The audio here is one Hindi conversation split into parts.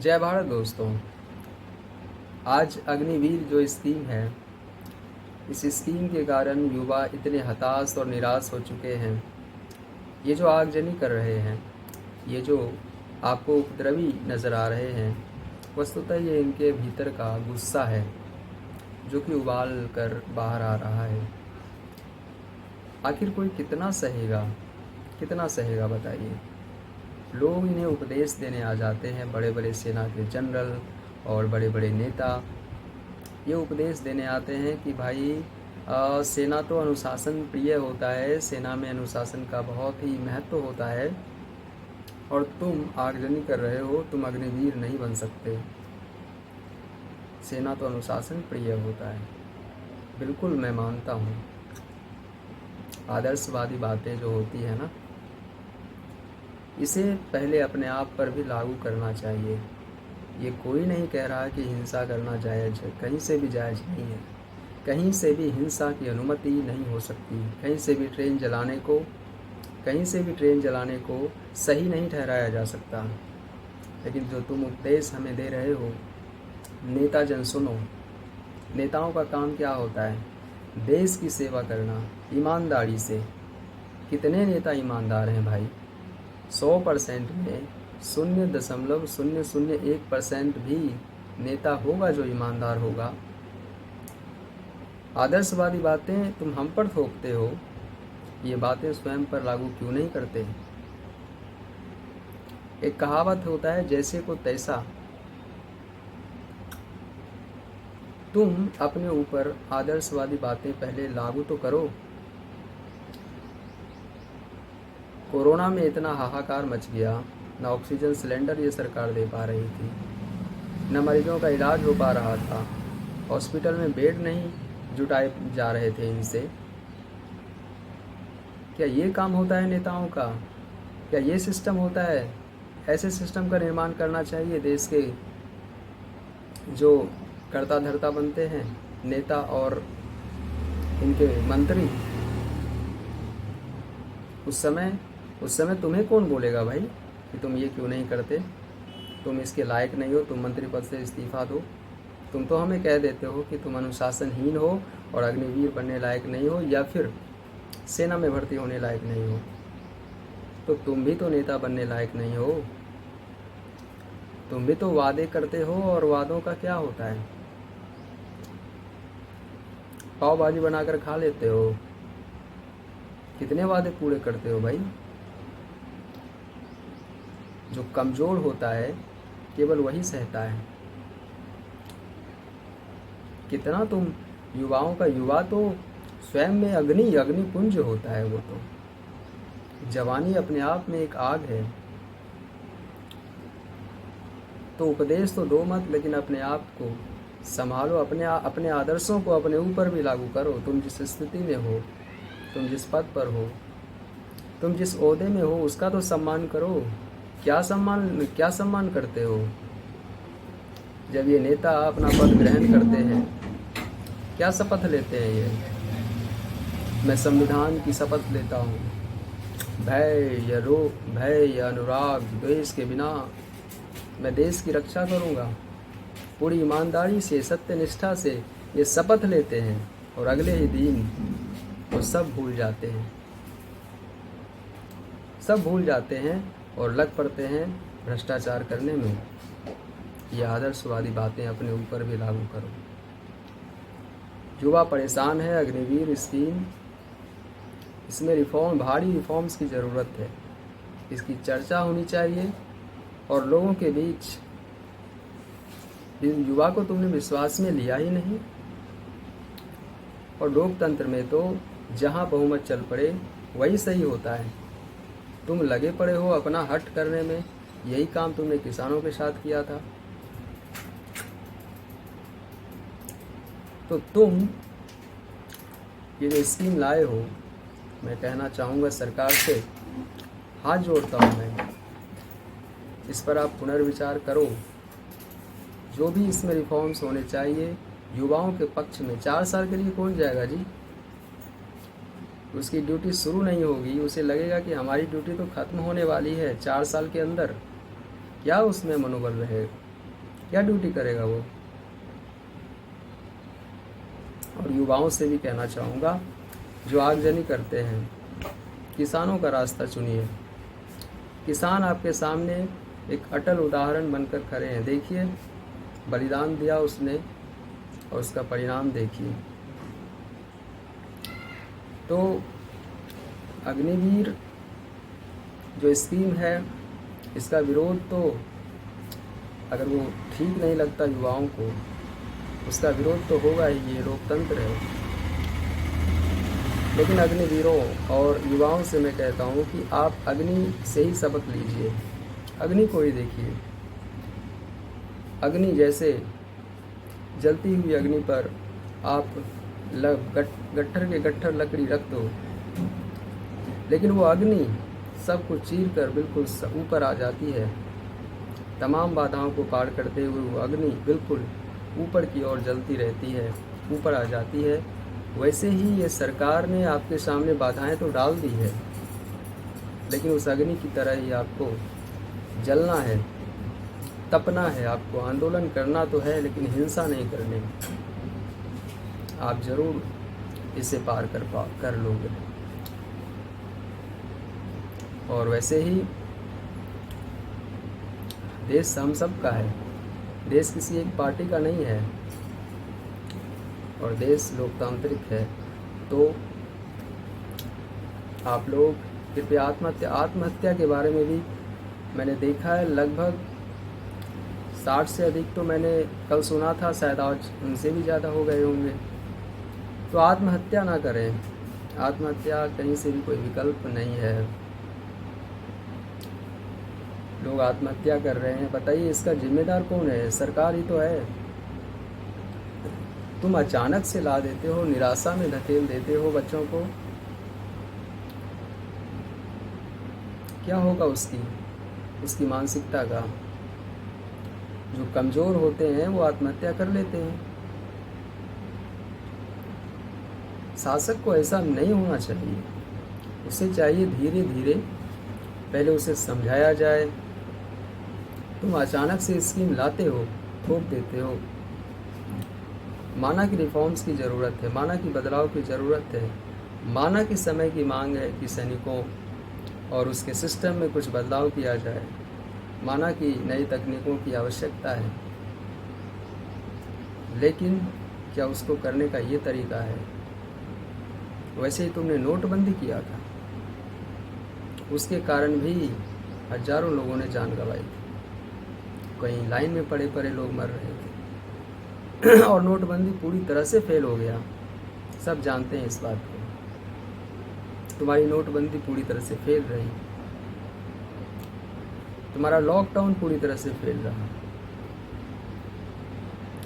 जय भारत दोस्तों। आज अग्निवीर जो स्कीम है, इस स्कीम के कारण युवा इतने हताश और निराश हो चुके हैं। ये जो आगजनी कर रहे हैं, ये जो आपको उपद्रवी नज़र आ रहे हैं, वस्तुतः ये इनके भीतर का गुस्सा है जो कि उबाल कर बाहर आ रहा है। आखिर कोई कितना सहेगा बताइए। लोग इन्हें उपदेश देने आ जाते हैं, बड़े बड़े सेना के जनरल और बड़े बड़े नेता ये उपदेश देने आते हैं कि भाई सेना तो अनुशासन प्रिय होता है, सेना में अनुशासन का बहुत ही महत्व होता है और तुम आगजनी कर रहे हो, तुम अग्निवीर नहीं बन सकते। सेना तो अनुशासन प्रिय होता है। बिल्कुल मैं मानता हूँ, आदर्शवादी बातें जो होती है ना, इसे पहले अपने आप पर भी लागू करना चाहिए। ये कोई नहीं कह रहा कि हिंसा करना जायज़ है, कहीं से भी जायज़ नहीं है। कहीं से भी हिंसा की अनुमति नहीं हो सकती। कहीं से भी ट्रेन जलाने को सही नहीं ठहराया जा सकता। लेकिन जो तुम उपदेश हमें दे रहे हो, नेता जन सुनो। नेताओं का काम क्या होता है? देश की सेवा करना ईमानदारी से। कितने नेता ईमानदार हैं भाई? 100% में 0.001% भी नेता होगा जो ईमानदार होगा। आदर्शवादी बातें तुम हम पर थोपते हो, ये बातें स्वयं पर लागू क्यों नहीं करते? एक कहावत होता है, जैसे को तैसा। तुम अपने ऊपर आदर्शवादी बातें पहले लागू तो करो। कोरोना में इतना हाहाकार मच गया, न ऑक्सीजन सिलेंडर ये सरकार दे पा रही थी, न मरीजों का इलाज हो पा रहा था, हॉस्पिटल में बेड नहीं जुटाए जा रहे थे इनसे। क्या ये काम होता है नेताओं का? क्या ये सिस्टम होता है? ऐसे सिस्टम का निर्माण करना चाहिए देश के जो कर्ता धर्ता बनते हैं, नेता और इनके मंत्री। उस समय तुम्हें कौन बोलेगा भाई कि तुम ये क्यों नहीं करते, तुम इसके लायक नहीं हो, तुम मंत्री पद से इस्तीफा दो। तुम तो हमें कह देते हो कि तुम अनुशासनहीन हो और अग्निवीर बनने लायक नहीं हो, या फिर सेना में भर्ती होने लायक नहीं हो। तो तुम भी तो नेता बनने लायक नहीं हो। तुम भी तो वादे करते हो, और वादों का क्या होता है? पाव भाजी बनाकर खा लेते हो। कितने वादे पूरे करते हो भाई? जो कमज़ोर होता है केवल वही सहता है। कितना तुम युवा तो स्वयं में अग्निपुंज होता है। वो तो जवानी अपने आप में एक आग है। तो उपदेश तो दो मत, लेकिन अपने आप को संभालो, अपने आदर्शों को अपने ऊपर भी लागू करो। तुम जिस स्थिति में हो, तुम जिस पद पर हो, तुम जिस ओहदे में हो, उसका तो सम्मान करो। क्या सम्मान करते हो? जब ये नेता अपना पद ग्रहण करते हैं, क्या शपथ लेते हैं ये? मैं संविधान की शपथ लेता हूँ, भय या अनुराग द्वेष के बिना मैं देश की रक्षा करूँगा। पूरी ईमानदारी से, सत्यनिष्ठा से ये शपथ लेते हैं, और अगले ही दिन वो सब भूल जाते हैं और लग पड़ते हैं भ्रष्टाचार करने में। ये आदर्शवादी बातें अपने ऊपर भी लागू करो। युवा परेशान है। अग्निवीर स्कीम, इसमें भारी रिफॉर्म्स की ज़रूरत है। इसकी चर्चा होनी चाहिए और लोगों के बीच। युवा को तुमने विश्वास में लिया ही नहीं। और लोकतंत्र में तो जहां बहुमत चल पड़े वही सही होता है। तुम लगे पड़े हो अपना हट करने में। यही काम तुमने किसानों के साथ किया था। तो तुम ये जो स्कीम लाए हो, मैं कहना चाहूँगा सरकार से, हाथ जोड़ता हूँ मैं, इस पर आप पुनर्विचार करो। जो भी इसमें रिफॉर्म्स होने चाहिए युवाओं के पक्ष में। 4 साल के लिए कौन जाएगा जी? उसकी ड्यूटी शुरू नहीं होगी, उसे लगेगा कि हमारी ड्यूटी तो ख़त्म होने वाली है 4 साल के अंदर। क्या उसमें मनोबल रहेगा? क्या ड्यूटी करेगा वो। और युवाओं से भी कहना चाहूँगा जो आगजनी करते हैं, किसानों का रास्ता चुनिए। किसान आपके सामने एक अटल उदाहरण बनकर खड़े हैं। देखिए, बलिदान दिया उसने और उसका परिणाम देखिए। तो अग्निवीर जो स्कीम है, इसका विरोध तो अगर वो ठीक नहीं लगता युवाओं को, उसका विरोध तो होगा ही, ये लोकतंत्र है। लेकिन अग्निवीरों और युवाओं से मैं कहता हूँ कि आप अग्नि से ही सबक लीजिए। अग्नि को ही देखिए। अग्नि जैसे जलती हुई अग्नि पर आप गट्ठर के गट्ठर लकड़ी रख दो, लेकिन वो अग्नि सब कुछ चीर कर बिल्कुल ऊपर आ जाती है। तमाम बाधाओं को पार करते हुए वो अग्नि बिल्कुल ऊपर की ओर जलती रहती है, ऊपर आ जाती है। वैसे ही ये सरकार ने आपके सामने बाधाएं तो डाल दी है, लेकिन उस अग्नि की तरह ही आपको जलना है, तपना है। आपको आंदोलन करना तो है, लेकिन हिंसा नहीं करनी। आप जरूर इसे पार कर लोगे। और वैसे ही देश हम सब का है, देश किसी एक पार्टी का नहीं है, और देश लोकतांत्रिक है। तो आप लोग कृपया आत्महत्या के बारे में भी मैंने देखा है, लगभग 60 से अधिक तो मैंने कल सुना था, शायद आज उनसे भी ज़्यादा हो गए होंगे। तो आत्महत्या ना करें। आत्महत्या कहीं से भी कोई विकल्प नहीं है। लोग आत्महत्या कर रहे हैं, बताइए इसका जिम्मेदार कौन है? सरकार ही तो है। तुम अचानक से ला देते हो, निराशा में धकेल देते हो बच्चों को। क्या होगा उसकी मानसिकता का? जो कमज़ोर होते हैं वो आत्महत्या कर लेते हैं। शासक को ऐसा नहीं होना चाहिए। उसे चाहिए धीरे धीरे पहले उसे समझाया जाए। तुम अचानक से स्कीम लाते हो, थोप देते हो। माना कि रिफॉर्म्स की ज़रूरत है, माना कि बदलाव की ज़रूरत है, माना कि समय की मांग है कि सैनिकों और उसके सिस्टम में कुछ बदलाव किया जाए, माना कि नई तकनीकों की आवश्यकता है, लेकिन क्या उसको करने का ये तरीका है? वैसे ही तुमने नोटबंदी किया था, उसके कारण भी हजारों लोगों ने जान गंवाई थी। कहीं लाइन में पड़े पड़े लोग मर रहे थे और नोटबंदी पूरी तरह से फेल हो गया। सब जानते हैं इस बात को। तुम्हारी नोटबंदी पूरी तरह से फेल रही, तुम्हारा लॉकडाउन पूरी तरह से फेल रहा।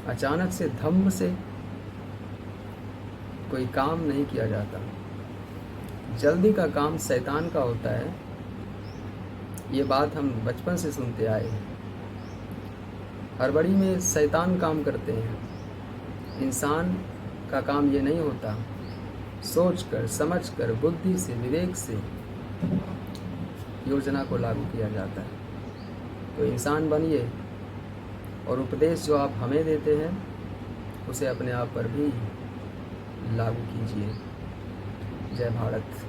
अचानक से धम्म से कोई काम नहीं किया जाता। जल्दी का काम शैतान का होता है, ये बात हम बचपन से सुनते आए हैं। हड़बड़ी में शैतान काम करते हैं। इंसान का काम ये नहीं होता। सोच कर, समझ कर, बुद्धि से, विवेक से योजना को लागू किया जाता है। तो इंसान बनिए और उपदेश जो आप हमें देते हैं उसे अपने आप पर भी लागू कीजिए। जय भारत।